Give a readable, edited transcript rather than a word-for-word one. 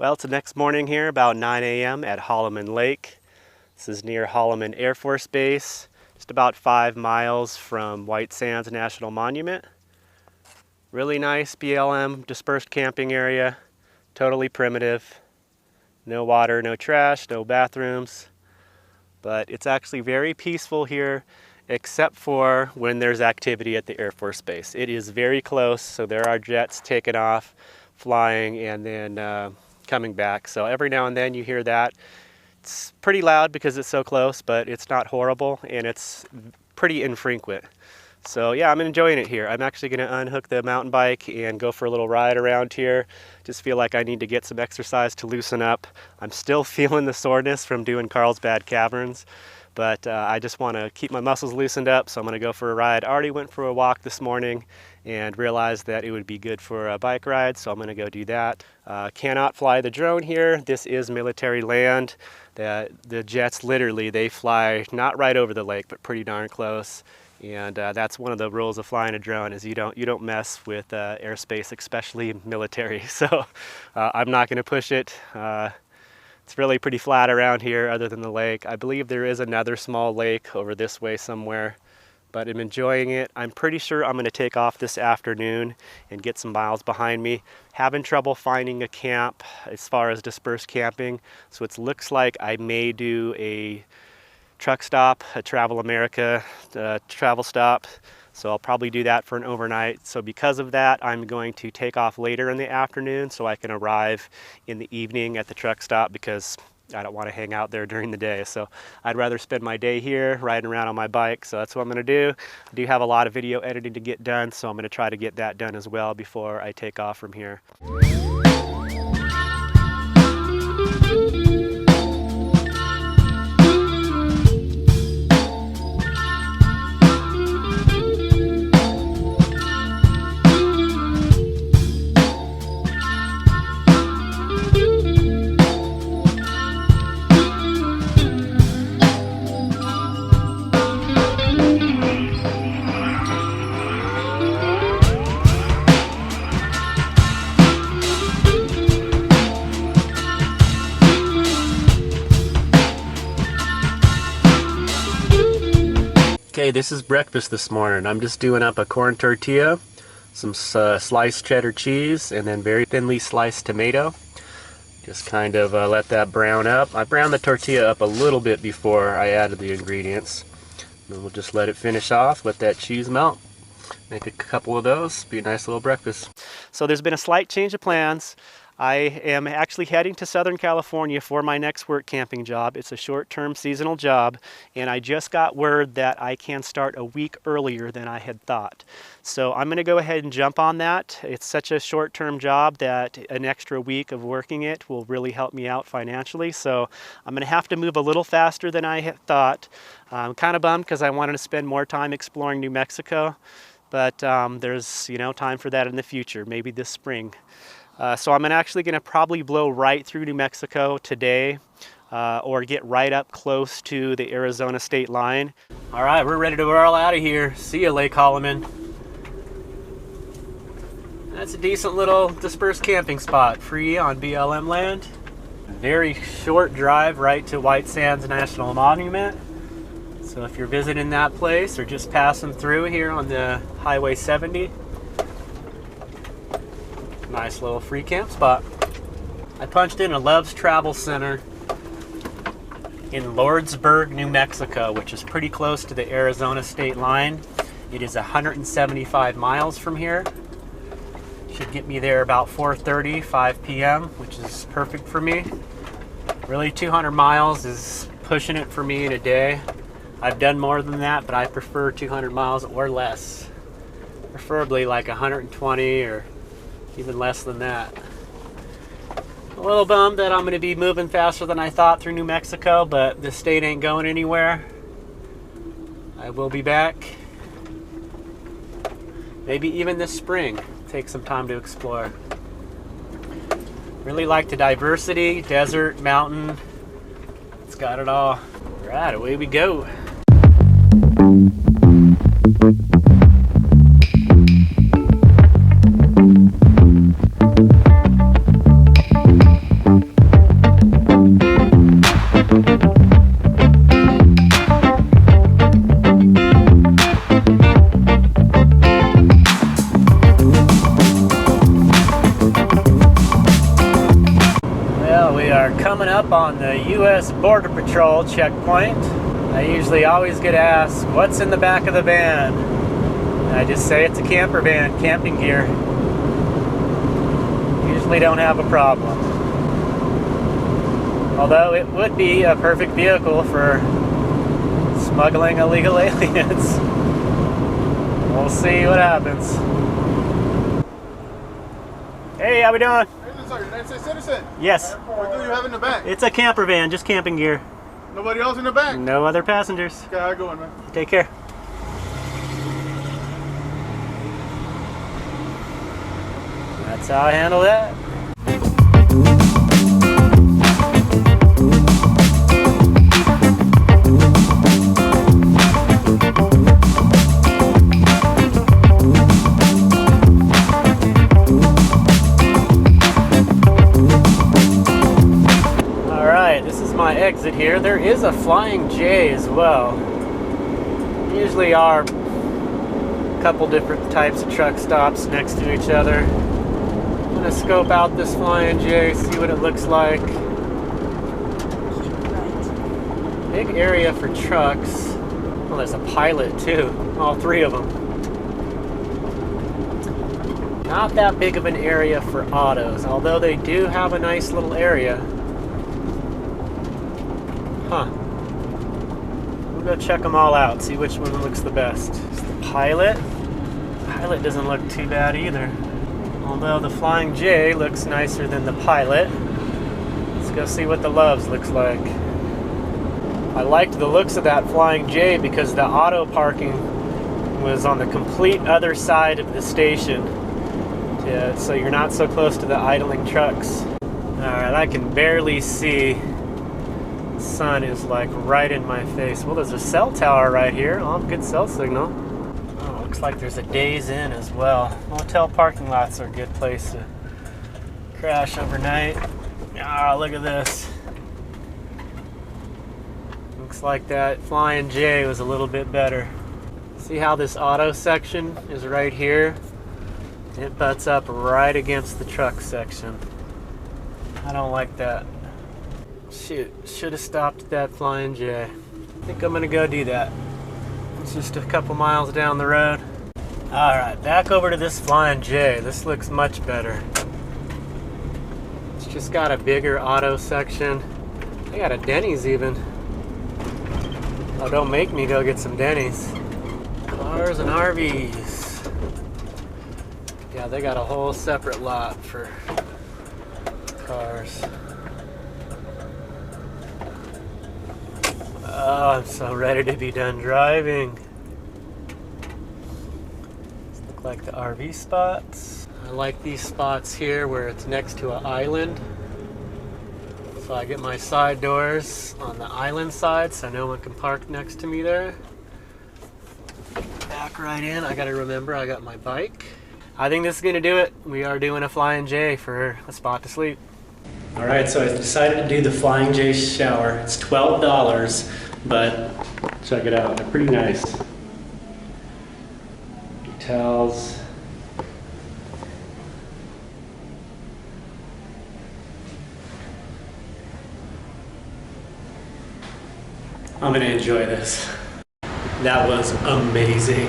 Well, it's the next morning here, about 9 a.m. at Holloman Lake. This is near Holloman Air Force Base, just about 5 miles from White Sands National Monument. Really nice BLM dispersed camping area, totally primitive. No water, no trash, no bathrooms. But it's actually very peaceful here, except for when there's activity at the Air Force Base. It is very close, so there are jets taking off, flying, and then coming back. So every now and then you hear that. It's pretty loud because it's so close, but it's not horrible, and it's pretty infrequent. So yeah, I'm enjoying it here. I'm actually going to unhook the mountain bike and go for a little ride around here. Just feel like I need to get some exercise to loosen up. I'm still feeling the soreness from doing Carlsbad Caverns, but I just want to keep my muscles loosened up, so I'm going to go for a ride. I already went for a walk this morning and realized that it would be good for a bike ride, so I'm going to go do that. Cannot fly the drone here. This is military land. The jets literally, they fly not right over the lake, but pretty darn close. And that's one of the rules of flying a drone, is you don't mess with airspace, especially military. So I'm not going to push it. It's really pretty flat around here other than the lake. I believe there is another small lake over this way somewhere, but I'm enjoying it. I'm pretty sure I'm going to take off this afternoon and get some miles behind me. Having trouble finding a camp as far as dispersed camping, so it looks like I may do a truck stop, a Travel America travel stop. So I'll probably do that for an overnight. So because of that, I'm going to take off later in the afternoon so I can arrive in the evening at the truck stop, because I don't want to hang out there during the day. So I'd rather spend my day here riding around on my bike. So that's what I'm going to do. I do have a lot of video editing to get done, so I'm going to try to get that done as well before I take off from here. Okay, this is breakfast this morning. I'm just doing up a corn tortilla, some sliced cheddar cheese, and then very thinly sliced tomato. Just kind of let that brown up. I browned the tortilla up a little bit before I added the ingredients. And we'll just let it finish off, let that cheese melt. Make a couple of those, be a nice little breakfast. So there's been a slight change of plans. I am actually heading to Southern California for my next work camping job. It's a short-term seasonal job, and I just got word that I can start a week earlier than I had thought. So I'm going to go ahead and jump on that. It's such a short-term job that an extra week of working it will really help me out financially. So I'm going to have to move a little faster than I had thought. I'm kind of bummed because I wanted to spend more time exploring New Mexico, but there's time for that in the future, maybe this spring. So I'm actually going to probably blow right through New Mexico today, or get right up close to the Arizona state line. All right, we're ready to roll out of here. See you, Lake Holloman. That's a decent little dispersed camping spot, free on BLM land. Very short drive right to White Sands National Monument. So if you're visiting that place or just passing through here on the Highway 70, nice little free camp spot. I punched in a Love's Travel Center in Lordsburg, New Mexico, which is pretty close to the Arizona state line. It is 175 miles from here. Should get me there about 4:30, 5 p.m., which is perfect for me. Really, 200 miles is pushing it for me in a day. I've done more than that, but I prefer 200 miles or less. Preferably like 120 or even less than that. A little bummed that I'm going to be moving faster than I thought through New Mexico, but this state ain't going anywhere. I will be back. Maybe even this spring. Take some time to explore. Really like the diversity, desert, mountain. It's got it all. All right, away we go. coming up on the U.S. Border Patrol checkpoint. I usually always get asked, what's in the back of the van? And I just say it's a camper van, camping gear. Usually don't have a problem. Although it would be a perfect vehicle for smuggling illegal aliens. We'll see what happens. Hey, how we doing? Sorry, United States citizen? Yes. What do you have in the back? It's a camper van, just camping gear. Nobody else in the back? No other passengers. Okay, how you going, man? Take care. That's how I handle that. My exit here. There is a Flying J as well. Usually are a couple different types of truck stops next to each other. I'm gonna scope out this Flying J, see what it looks like. Big area for trucks. Well, there's a Pilot too, all three of them. Not that big of an area for autos, although they do have a nice little area. Huh. We'll go check them all out, see which one looks the best. It's the Pilot. Pilot doesn't look too bad either. Although the Flying J looks nicer than the Pilot. Let's go see what the Loves looks like. I liked the looks of that Flying J because the auto parking was on the complete other side of the station. Yeah, so you're not so close to the idling trucks. Alright, I can barely see. Sun is like right in my face. Well, there's a cell tower right here. Oh, good cell signal. Oh, looks like there's a Days Inn as well. Hotel parking lots are a good place to crash overnight. Ah, look at this. Looks like that Flying J was a little bit better. See how this auto section is right here? It butts up right against the truck section. I don't like that. Shoot, should have stopped at that Flying J. I think I'm gonna go do that. It's just a couple miles down the road. Alright, back over to this Flying J. This looks much better. It's just got a bigger auto section. They got a Denny's even. Oh, don't make me go get some Denny's. Cars and RVs. Yeah, they got a whole separate lot for cars. Oh, I'm so ready to be done driving. These look like the RV spots. I like these spots here where it's next to an island. So I get my side doors on the island side so no one can park next to me there. Back right in. I gotta remember I got my bike. I think this is gonna do it. We are doing a Flying J for a spot to sleep. Alright, so I decided to do the Flying J shower. It's $12, but check it out, they're pretty nice. Towels. I'm gonna enjoy this. That was amazing.